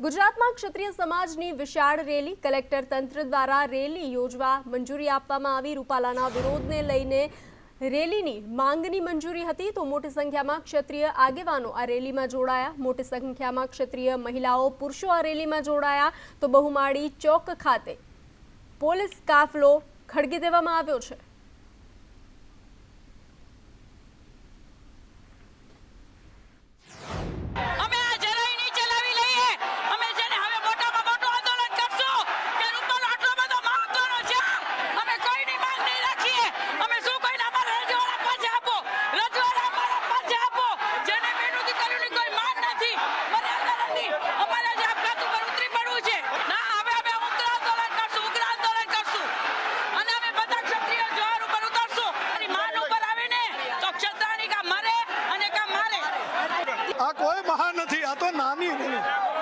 ગુજરાતમાં ક્ષત્રિય સમાજની વિશાળ રેલી કલેક્ટર તંત્ર દ્વારા રેલી યોજવા મંજૂરી આપવામાં આવી। રૂપાલાના વિરોધને લઈને રેલીની માંગની મંજૂરી હતી તો મોટી સંખ્યામાં ક્ષત્રિય આગેવાનો આ રેલીમાં જોડાયા। મોટી સંખ્યામાં ક્ષત્રિય મહિલાઓ પુરુષો આ રેલીમાં જોડાયા તો બહુમાળી ચોક ખાતે પોલીસ કાફલો ખડકી દેવામાં આવ્યો છે।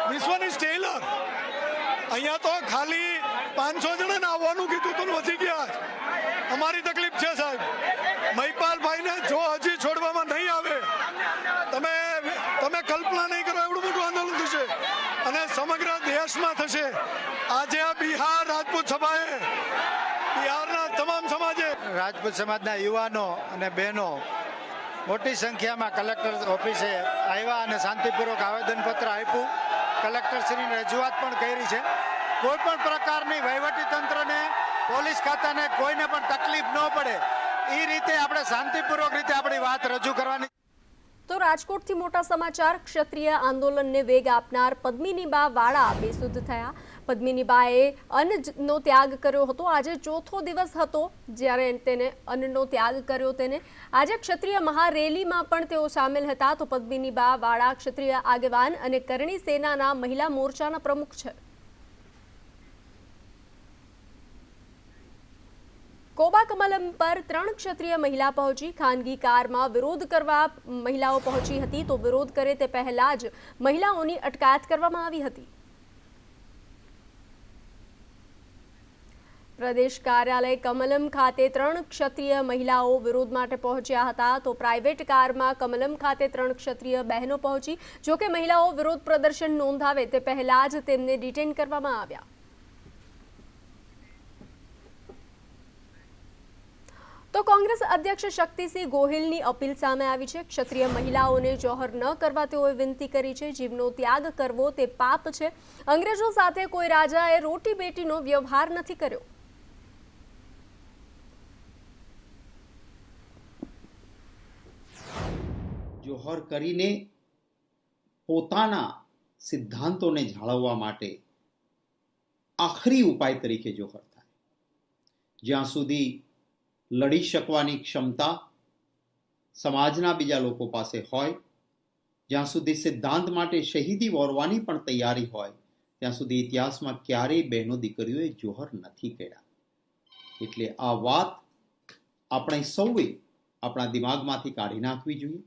વિશ્વની સ્ટેલર અહીંયા તો ખાલી 500 જણાને આવવાનું કીધું તો વધી ગયા। અમારી તકલીફ છે સાહેબ, મહિપાલભાઈને જો હજી છોડવામાં નહીં આવે તમે કલ્પના નહીં કરો એવડું મોટું આંદોલન થશે અને સમગ્ર દેશમાં થશે। આજે આ બિહાર રાજપૂત સભાએ બિહારના તમામ સમાજે રાજપૂત સમાજના યુવાનો અને બહેનો મોટી સંખ્યામાં કલેક્ટર ઓફિસે આવ્યા અને શાંતિપૂર્વક આવેદનપત્ર આપ્યું। કલેક્ટરશ્રીની રજૂઆત પણ કરી છે। કોઈ પણ પ્રકારની વહીવટી તંત્રને પોલીસ ખાતાને કોઈને પણ તકલીફ ન પડે એ રીતે આપણે શાંતિપૂર્વક રીતે આપણી વાત રજૂ કરવાની। તો રાજકોટથી મોટા સમાચાર। ક્ષત્રિય આંદોલનને વેગ આપનાર પદ્મિનીબા વાળા બેસુધ થયા। પદ્મિનીબાએ અન્નનો ત્યાગ કર્યો હતો। આજે ચોથો દિવસ હતો જ્યારે તેને અન્નનો ત્યાગ કર્યો। તેને આજે ક્ષત્રિય મહારેલીમાં પણ તેઓ સામેલ હતા। તો પદ્મિનીબા વાળા ક્ષત્રિય આગેવાન અને કરણી સેનાના મહિલા મોરચાના પ્રમુખ છે। કોબા કમલમ પર 3 ક્ષત્રિય મહિલા પહોંચી। ખાનગી કારમાં વિરોધ કરવા મહિલાઓ પહોંચી હતી તો વિરોધ કરે તે પહેલા જ મહિલાઓની અટકાયત કરવામાં આવી હતી। પ્રદેશ કાર્યાલય કમલમ ખાતે 3 ક્ષત્રિય મહિલાઓ વિરોધ માટે પહોંચ્યા હતા તો પ્રાઇવેટ કારમાં કમલમ ખાતે 3 ક્ષત્રિય બહેનો પહોંચી। જોકે મહિલાઓ વિરોધ પ્રદર્શન નોંધાવે તે પહેલા જ તેમને ડિટેન કરવામાં આવ્યા। તો કોંગ્રેસ અધ્યક્ષ શક્તિસિંહ ગોહિલની અપીલ સામે આવી છે। ક્ષત્રિય મહિલાઓને જોહર ન કરવા તેઓએ વિનંતી કરી છે। જીવનો ત્યાગ કરવો તે પાપ છે। અંગ્રેજો સાથે કોઈ રાજાએ રોટી બેટીનો વ્યવહાર નથી કર્યો। જોહર કરીને પોતાના સિદ્ધાંતોને જાળવવા માટે આખરી ઉપાય તરીકે જોહર થાય। જ્યાં સુધી લડી શકવાની ક્ષમતા સમાજના બીજા લોકો પાસે હોય, જ્યાં સુધી સિદ્ધાંત માટે શહીદી વોરવાની પણ તૈયારી હોય, ત્યાં સુધી ઇતિહાસમાં ક્યારેય બહેનો દીકરીઓએ જોહર નથી કર્યા। એટલે આ વાત આપણે સૌએ આપણા દિમાગમાંથી કાઢી નાખવી જોઈએ।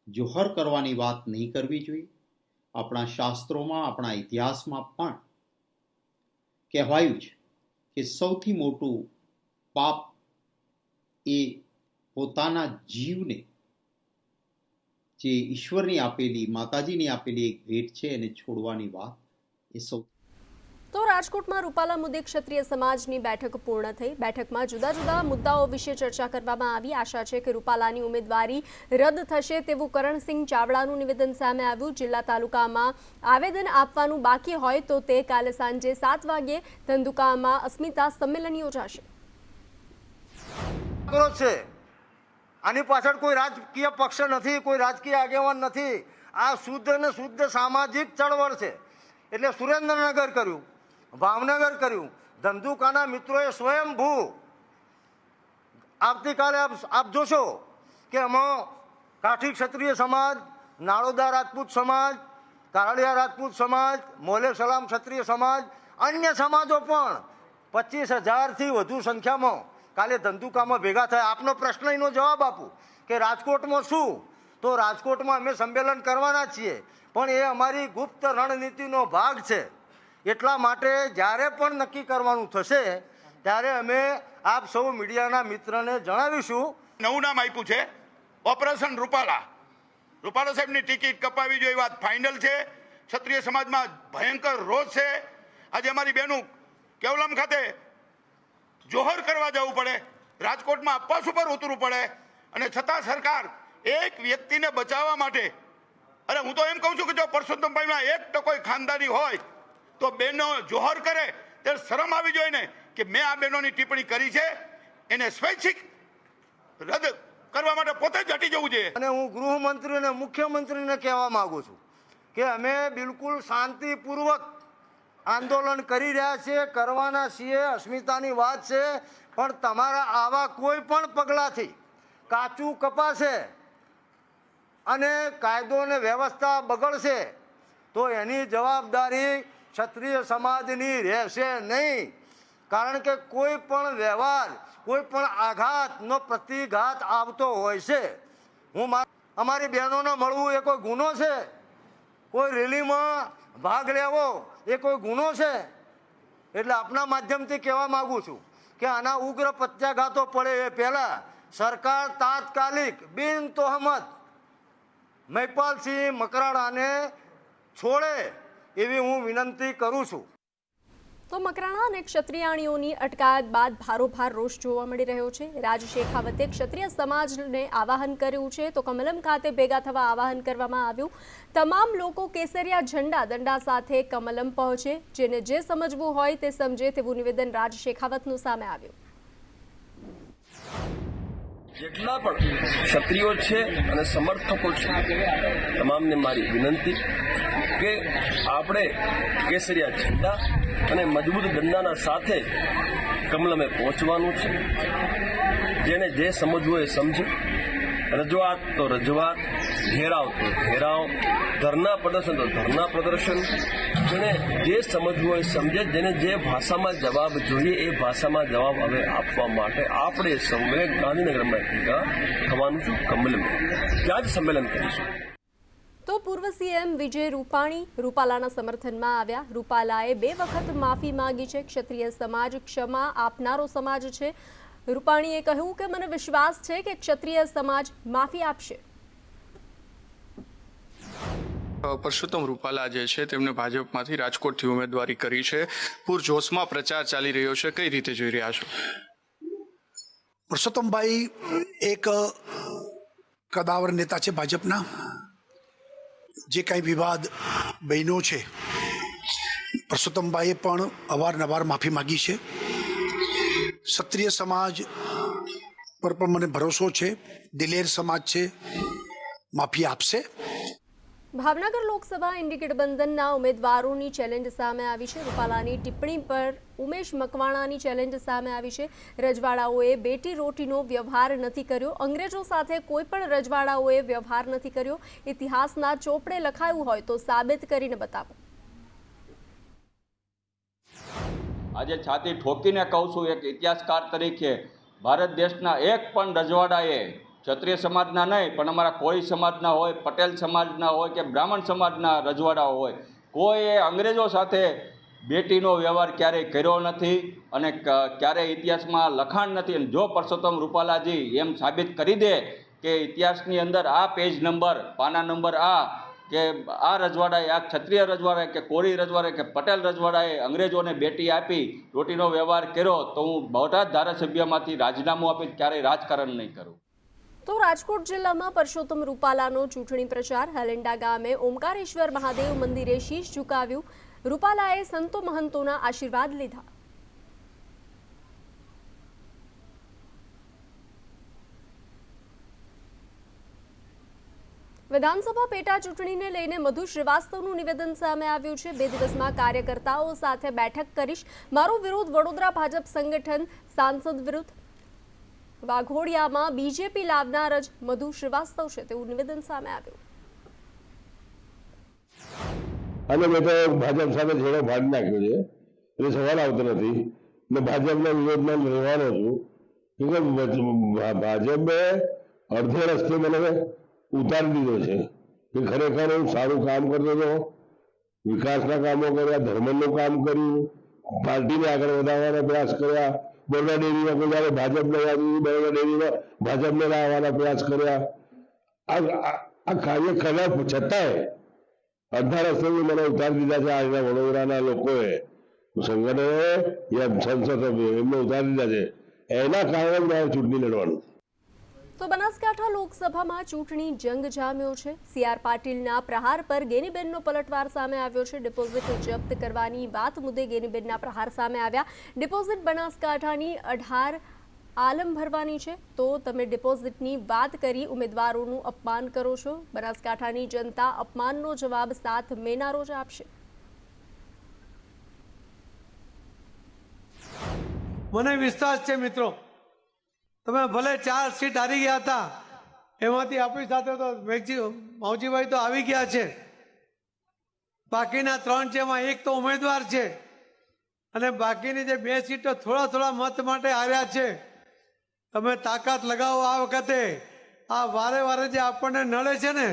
જોહર કરવાની વાત નહીં કરવી જોઈએ। આપણા શાસ્ત્રોમાં, આપણા ઇતિહાસમાં પણ કહેવાયું છે કે સૌથી મોટું પાપ એ પોતાના જીવને જે ઈશ્વરની આપેલી, માતાજીની આપેલી એક ભેટ છે એને છોડવાની વાત એ સૌ। તો રાજકોટમાં રૂપાલા મુદ્દે ક્ષત્રિય સમાજની બેઠક પૂર્ણ થઈ। બેઠકમાં જુદા જુદા મુદ્દાઓ વિશે ચર્ચા કરવામાં આવી। આશા છે કે રૂપાલાની ઉમેદવારી રદ થશે તેવું કરણસિંહ ચાવડાનું નિવેદન સામે આવ્યું। જિલ્લા તાલુકામાં આવેદન આપવાનું બાકી હોય તો તે કાલે સાંજે 7 વાગ્યે ધંધુકામાં અસ્મિતા સંમેલન યોજાશે। છે આની પાછળ કોઈ રાજકીય પક્ષ નથી, કોઈ રાજકીય આગેવાન નથી। આ શુદ્ધ અને શુદ્ધ સામાજિક ચળવળ છે। એટલે સુરેન્દ્રનગર કર્યું, ભાવનગર કર્યું, ધંધુકાના મિત્રોએ સ્વયંભૂ આવતીકાલે આપ જોશો કે આમાં કાઠી ક્ષત્રિય સમાજ, નાળોદા રાજપૂત સમાજ, કારડિયા રાજપૂત સમાજ, મોલે સલામ ક્ષત્રિય સમાજ, અન્ય સમાજો પણ 25,000થી વધુ સંખ્યામાં કાલે ધંધુકામાં ભેગા થયા। આપનો પ્રશ્ન એનો જવાબ આપું કે રાજકોટમાં શું, તો રાજકોટમાં અમે સંમેલન કરવાના છીએ પણ એ અમારી ગુપ્ત રણનીતિનો ભાગ છે। એટલા માટે જ્યારે પણ નક્કી કરવાનું થશે ત્યારે અમે આપ સૌ મીડિયાના મિત્રને જણાવીશું। નવું નામ આપ્યું છે ઓપરેશન રૂપાલા। રૂપાલા સાહેબની ટિકિટ કપાવી જોઈએ વાત ફાઇનલ છે। ક્ષત્રિય સમાજમાં ભયંકર રોષ છે. આજે અમારી બહેનું કેવલમ ખાતે જોહર કરવા જવું પડે, રાજકોટમાં અપવાસ ઉપર ઉતરવું પડે, અને છતાં સરકાર એક વ્યક્તિને બચાવવા માટે, અરે હું તો એમ કહું છું કે જો પરસોત્તમભાઈમાં 1% ખાનદાની હોય તો બહેનો જોહર કરે ત્યારે શરમ આવી જોઈએ ને કે મેં આ બહેનોની ટિપ્પણી કરી છે, એને સ્વૈચ્છિક રદ કરવા માટે પોતે જ હટી જવું જોઈએ. અને હું ગૃહમંત્રી અને મુખ્યમંત્રીને કહેવા માંગુ છું કે અમે બિલકુલ શાંતિપૂર્વક આંદોલન કરી રહ્યા છીએ, કરવાના છીએ, અસ્મિતાની વાત છે, પણ તમારા આવા કોઈ પણ પગલાંથી કાચું કપાશે અને કાયદો અને વ્યવસ્થા બગડશે તો એની જવાબદારી ક્ષત્રિય સમાજની રહેશે નહીં. કારણ કે કોઈ પણ વ્યવહાર, કોઈ પણ આઘાતનો પ્રતિઘાત આવતો હોય છે. અમારી બહેનોને મળવું એ કોઈ ગુનો છે? કોઈ રેલીમાં ભાગ લેવો એ કોઈ ગુનો છે? એટલે આપના માધ્યમથી કહેવા માગું છું કે આના ઉગ્ર પ્રત્યાઘાતો પડે એ પહેલાં સરકાર તાત્કાલિક બિન તોહમત મહિપાલસિંહ મકરાણાને છોડે એવી હું વિનંતી કરું છું. તો મકરાણા અને ક્ષત્રિયાણીઓની અટકાયત બાદ ભારોભાર રોષ જોવા મળી રહ્યો છે. રાજ શેખાવતે ક્ષત્રિય સમાજને આવાહન કર્યું છે, તો કમલમ ખાતે ભેગા થવા આવાહન કરવામાં આવ્યું. તમામ લોકો કેસરિયા ઝંડા દંડા સાથે કમલમ પહોંચે, જેને જે સમજવું હોય તે સમજે તેવું નિવેદન રાજ શેખાવતનું સામે આવ્યું. જેટલા પણ ક્ષત્રિયો છે અને સમર્થકો છે તમામને મારી વિનંતી કે આપણે કેસરિયા ઝંડા અને મજબૂત દંડાના સાથે કમલમે પહોંચવાનું છે. જેને જે સમજવું એ સમજે, રજૂઆત તો રજૂઆત, ઘેરાવ તો ઘેરાવ, ધરના પ્રદર્શન તો ધરના પ્રદર્શન. જેને જે સમજવું હોય સમજે, જેને જે ભાષામાં જવાબ જોઈએ એ ભાષામાં જવાબ હવે આપવા માટે આપણે સૌએ ગાંધીનગરમાં ભેગા થવાનું છું. કમલમે ત્યાં જ સંમેલન કરીશું. તો પૂર્વ સીએમ વિજય રૂપાણી રૂપાલાના સમર્થનમાં આવ્યા. રૂપાલાએ 2 વખત માફી માંગી છે. ક્ષત્રિય સમાજ ક્ષમા આપનારો સમાજ છે. રૂપાણીએ કહ્યું કે મને વિશ્વાસ છે કે ક્ષત્રિય સમાજ માફી આપશે. પરસોત્તમ રૂપાલા જે છે તેમણે ભાજપમાંથી રાજકોટથી ઉમેદવારી કરી છે. પૂરજોશમાં પ્રચાર ચાલી રહ્યો છે, કઈ રીતે જોઈ રહ્યા છો? પરસોત્તમભાઈ એક કદાવર નેતા છે ભાજપના. જે કાંઈ વિવાદ બન્યો છે પરસોત્તમભાઈએ પણ અવારનવાર માફી માગી છે. ક્ષત્રિય સમાજ પર પણ મને ભરોસો છે, દિલેર સમાજ છે, માફી આપશે. ભાવનગર લોકસભા ઇન્ડિગઠબંધનના ઉમેદવારોની ચેલેન્જ સામે આવી છે. રૂપાલાની ટિપ્પણી પર ઉમેશ મકવાણાની ચેલેન્જ સામે આવી છે. રજવાડાઓએ બેટી રોટીનો વ્યવહાર નથી કર્યો. અંગ્રેજો સાથે કોઈ પણ રજવાડાઓએ વ્યવહાર નથી કર્યો. ઇતિહાસના ચોપડે લખાયું હોય તો સાબિત કરીને બતાવો. આજે છાતી ઠોકીને કહું છું, એક ઇતિહાસકાર તરીકે ભારત દેશના એક પણ રજવાડાએ ક્ષત્રિય સમાજના નહીં પણ અમારા કોળી સમાજના હોય, પટેલ સમાજના હોય કે બ્રાહ્મણ સમાજના રજવાડાઓ હોય, કોઈએ અંગ્રેજો સાથે બેટીનો વ્યવહાર ક્યારેય કર્યો નથી અને ક્યારેય ઇતિહાસમાં લખાણ નથી. અને જો પરસોત્તમ રૂપાલાજી એમ સાબિત કરી દે કે ઇતિહાસની અંદર આ પેજ નંબર, પાના નંબર આ કે આ રજવાડાએ, આ ક્ષત્રિય રજવાડાએ કે કોળી રજવાડાએ કે પટેલ રજવાડાએ અંગ્રેજોને બેટી આપી, રોટીનો વ્યવહાર કર્યો, તો હું બધા જ ધારાસભ્યમાંથી રાજીનામું આપીને ક્યારેય રાજકારણ નહીં કરું. તો રાજકોટ જિલ્લામાં પરસોત્તમ રૂપાલાનો ચૂંટણી પ્રચાર. હાલેન્ડા ગામે ઓમકારેશ્વર મહાદેવ મંદિરે શીશ ઝુકાવ્યું. રૂપાલાએ સંતો મહંતોના આશીર્વાદ લીધા. વિધાનસભા પેટા ચૂંટણીને લઈને મધુ શ્રીવાસ્તવનું નિવેદન સામે આવ્યું છે. 2 દિવસમાં કાર્યકર્તાઓ સાથે બેઠક કરીશ. મારો વિરોધ વડોદરા ભાજપ સંગઠન સાંસદ વિરુદ્ધ. વાઘોડિયામાં બીજેપી લાવનાર જ મધુ શ્રીવાસ્તવ છે તેવું નિવેદન સામે આવ્યું. અને મેં તો ભાજપ સાથે છેડો ફાડી નાખ્યો છે, એટલે સવાલ આવતો નથી. મેં ભાજપના વિરોધમાં રહેવાનો છું કે ભાજપે અડધે રસ્તે મને ઉતારી દીધો છે કે ખરેખર હું સારું કામ કરતો હતો, વિકાસના કામો કર્યા, ધર્મનું કામ કર્યું, પાર્ટીને આગળ વધારવાના પ્રયાસ કર્યા, બરોડા ડેરીમાં કોઈ જયારે ભાજપને બરોડા ડેરીમાં ભાજપને લાવવાના પ્રયાસ કર્યા. આ કાર્ય કરવા છતાંય અડધા રસ્તેથી મને ઉતારી દીધા છે આજના વડોદરાના લોકોએ, સંગઠનોએ યા સંસદ સભ્યો એમને ઉતારી દીધા છે. એના કારણે મારે ચૂંટણી લડવાનું. તો બનાસકાંઠા લોકસભામાં ચૂંટણી જંગ જામ્યો છે. CR પાટીલના પ્રહાર પર ગેનીબેનનો પલટવાર સામે આવ્યો છે. ડિપોઝિટ જપ્ત કરવાની વાત મુદ્દે ગેનીબેનના પ્રહાર સામે આવ્યા. ડિપોઝિટ બનાસકાંઠાની 18 આલમ ભરવાની છે, તો તમે ડિપોઝિટની વાત કરી ઉમેદવારોનું અપમાન કરો છો. બનાસકાંઠાની જનતા અપમાનનો જવાબ 7 મેના રોજ આપશે. મને વિશ્વાસ છે મિત્રો, તમે ભલે 4 સીટ હારી ગયા હતા, એમાંથી આપણી સાથે તો માવજીભાઈ તો આવી ગયા છે, બાકીના 3 છે, એમાં 1 તો ઉમેદવાર છે, અને બાકીની જે 2 સીટો થોડા મત માટે હાર્યા છે. તમે તાકાત લગાવો આ વખતે. આ વારે જે આપણને નડે છે ને,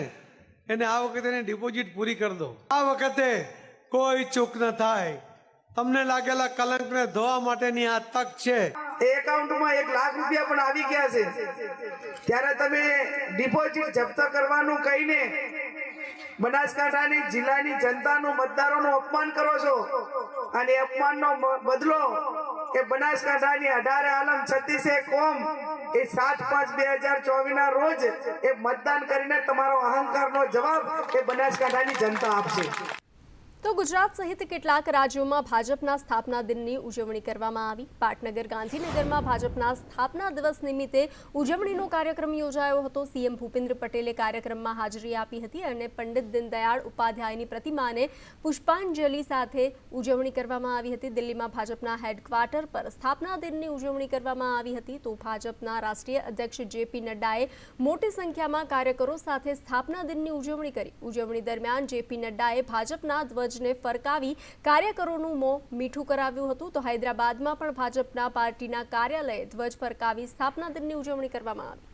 એને આ વખતે ડિપોઝિટ પૂરી કરી દો. આ વખતે કોઈ ચૂક ન થાય. તમને લાગેલા કલંકને ધોવા માટેની આ તક છે. એકાઉન્ટમાં 1 લાખ રૂપિયા પણ આવી ગયા છે, ત્યારે તમે ડિપોઝિટ જપ્ત કરવાનું કહીને બનાસકાંઠાની જિલ્લાની જનતાનું મતદારોનું અપમાન કરો છો. અને અપમાનનો બદલો એ બનાસકાંઠાની 18 આલમ 36 કોમ એ 7/5/2024 ના રોજ એ મતદાન કરીને તમારો અહંકારનો જવાબ એ બનાસકાંઠાની જનતા આપશે. તો ગુજરાત સહિત કેટલાક રાજ્યોમાં ભાજપના સ્થાપના દિનની ઉજવણી કરવામાં આવી. પાટનગર ગાંધીનગરમાં ભાજપના સ્થાપના દિવસ નિમિત્તે ઉજવણીનો કાર્યક્રમ યોજાયો હતો. CM ભૂપેન્દ્ર પટેલે કાર્યક્રમમાં હાજરી આપી હતી અને પંડિત દીનદયાળ ઉપાધ્યાયની પ્રતિમાને પુષ્પાંજલિ સાથે ઉજવણી કરવામાં આવી હતી. દિલ્હીમાં ભાજપના હેડક્વાર્ટર પર સ્થાપના દિનની ઉજવણી કરવામાં આવી હતી. તો ભાજપના રાષ્ટ્રીય અધ્યક્ષ JP નડ્ડાએ મોટી સંખ્યામાં કાર્યકરો સાથે સ્થાપના દિનની ઉજવણી કરી. ઉજવણી દરમિયાન JP નડ્ડાએ ભાજપના ધ્વજને ફરકાવી કાર્યકરોનું મોં મીઠું કરાવ્યું હતું. તો હૈદરાબાદમાં પણ ભાજપના પાર્ટીના કાર્યાલયે ધ્વજ ફરકાવી સ્થાપના દિનની ઉજવણી કરવામાં આવી.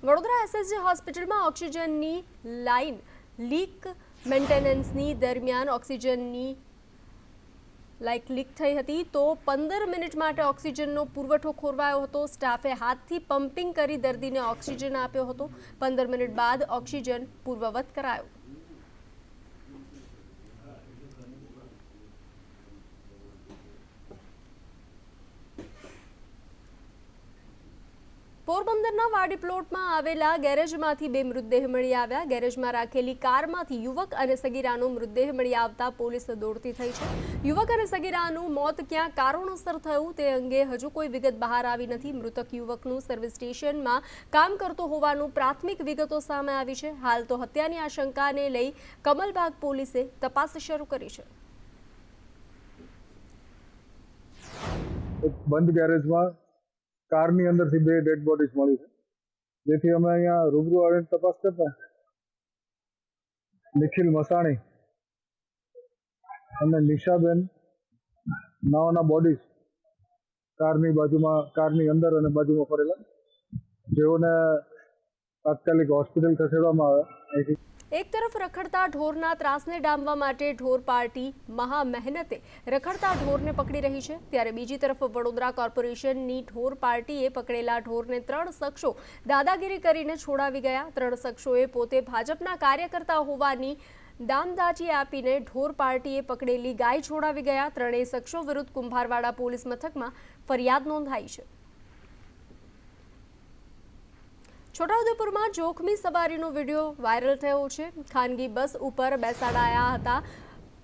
વડોદરા SSG હોસ્પિટલમાં ઓક્સિજનની લાઇન લીક મેન્ટેનન્સની દરમિયાન ઓક્સિજનની લીક થઈ હતી. તો 15 મિનિટ માટે ઓક્સિજનનો પુરવઠો ખોરવાયો હતો. સ્ટાફે હાથથી પમ્પિંગ કરી દર્દીને ઓક્સિજન આપ્યો હતો. 15 મિનિટ બાદ ઓક્સિજન પૂર્વવત કરાયો. પોરબંદરના વાડી પ્લોટમાં આવેલા ગેરેજમાંથી 2 મૃતદેહ મળી આવ્યા. ગેરેજમાં રાખેલી કારમાંથી યુવક અને સગીરાનો મૃતદેહ મળી આવતા પોલીસ દોડતી થઈ છે. યુવક અને સગીરાનું મોત ક્યાં કારણોસર થયું તે અંગે હજુ કોઈ વિગત બહાર આવી નથી. મૃતક યુવકનું સર્વિસ સ્ટેશનમાં કામ કરતો હોવાનું પ્રાથમિક વિગતો સામે આવી છે. હાલ તો હત્યાની આશંકાને લઈ કમલબાગ પોલીસે તપાસ શરૂ કરી છે. બંધ ગેરેજમાં કારની અંદરથી 2 ડેડ બોડીઝ મળી છે, જેથી અમે અહીંયા રૂબરૂ આવીને તપાસ કરતા નિખિલ મસાણી અને નિશાબેન નાવાના બોડીઝ કારની અંદર અને બાજુમાં પડેલા, જેઓને તાત્કાલિક હોસ્પિટલ ખસેડવામાં આવ્યા. એક તરફ રખડતા ઢોરના ત્રાસને ડામવા માટે ઢોર પાર્ટી મહા મહેનતે રખડતા ઢોરને પકડી રહી છે, ત્યારે બીજી તરફ વડોદરા કોર્પોરેશનની ઢોર પાર્ટીએ પકડેલા ઢોરને 3 શખ્સો દાદાગીરી કરીને છોડાવી ગયા. 3 શખ્સોએ પોતે ભાજપના કાર્યકર્તા હોવાની દામદાચી આપીને ઢોર પાર્ટીએ પકડેલી ગાય છોડાવી ગયા. 3 શખ્સો વિરુદ્ધ કુંભારવાડા પોલીસ મથકમાં ફરિયાદ નોંધાઈ છે. છોટાઉદેપુરમાં જોખમી સવારીનો વિડીયો વાયરલ થયો છે. ખાનગી બસ ઉપર બેસાડાયા હતા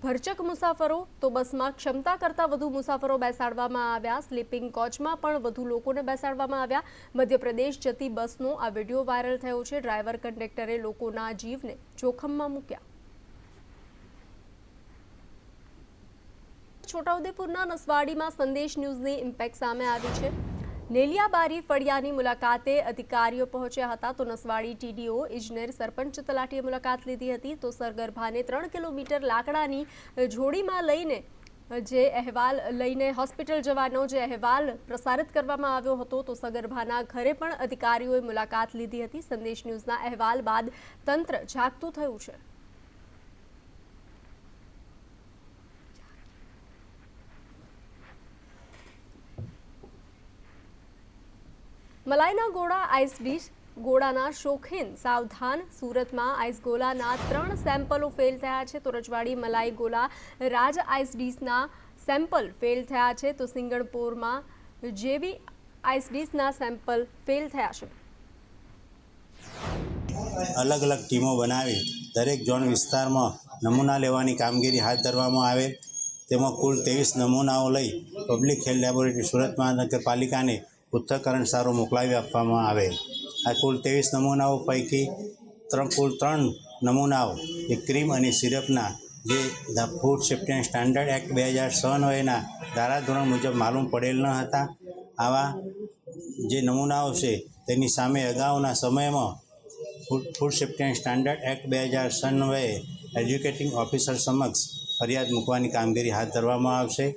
ભરચક મુસાફરો, તો બસમાં ક્ષમતા કરતાં વધુ મુસાફરો બેસાડવામાં આવ્યા. સ્લીપિંગ કોચમાં પણ વધુ લોકોને બેસાડવામાં આવ્યા. મધ્યપ્રદેશ જતી બસનો આ વિડીયો વાયરલ થયો છે. ડ્રાઈવર કંડક્ટરે લોકોના જીવને જોખમમાં મૂક્યા. છોટાઉદેપુરના નસવાડીમાં સંદેશ ન્યૂઝની ઇમ્પેક્ટ સામે આવી છે. નેલિયાબારી ફળિયાની મુલાકાતે અધિકારીઓ પહોંચ્યા હતા. તો નસવાડી TDO ઇજનેર સરપંચ તલાટીએ મુલાકાત લીધી હતી. તો સરગરભાને 3 કિલોમીટર લાકડાની જોડીમાં લઈને હોસ્પિટલ જવાનો જે અહેવાલ પ્રસારિત કરવામાં આવ્યો હતો, તો સગર્ભાના ઘરે પણ અધિકારીઓએ મુલાકાત લીધી હતી. સંદેશ ન્યૂઝના અહેવાલ બાદ તંત્ર જાગતું થયું છે. મલાઈના ગોળા આઈસ ડીશ ગોળાના શોખીન સાવધાન. સુરતમાં આઈસ ગોલાના 3 સેમ્પલો ફેલ થયા છે તો રજવાડી મલાઈ ગોલા રાજ આઈસ ડીશના સેમ્પલ ફેલ થયા છે તો સિંગણપુરમાં જેવી આઈસ ડીશના સેમ્પલ ફેલ થયા છે. અલગ અલગ ટીમો બનાવી દરેક ઝોન વિસ્તારમાં નમૂના લેવાની કામગીરી હાથ ધરવામાં આવેલ. તેમાં કુલ 23 નમૂનાઓ લઈ પબ્લિક હેલ્થ લેબોરેટરી સુરત મહાનગરપાલિકાને પૃથ્થકરણ સારો મોકલાવી આપવામાં આવેલ. આ કુલ 23 નમૂનાઓ પૈકી કુલ 3 નમૂનાઓ એ ક્રીમ અને સિરપના જે food safety and standard act 2006 ધારાધોરણ મુજબ માલુમ પડેલ ન હતા. આવા જે નમૂનાઓ છે તેની સામે અગાઉના સમયમાં food safety and standard act 2006 educating officer સમક્ષ ફરિયાદ મૂકવાની કામગીરી હાથ ધરવામાં આવશે.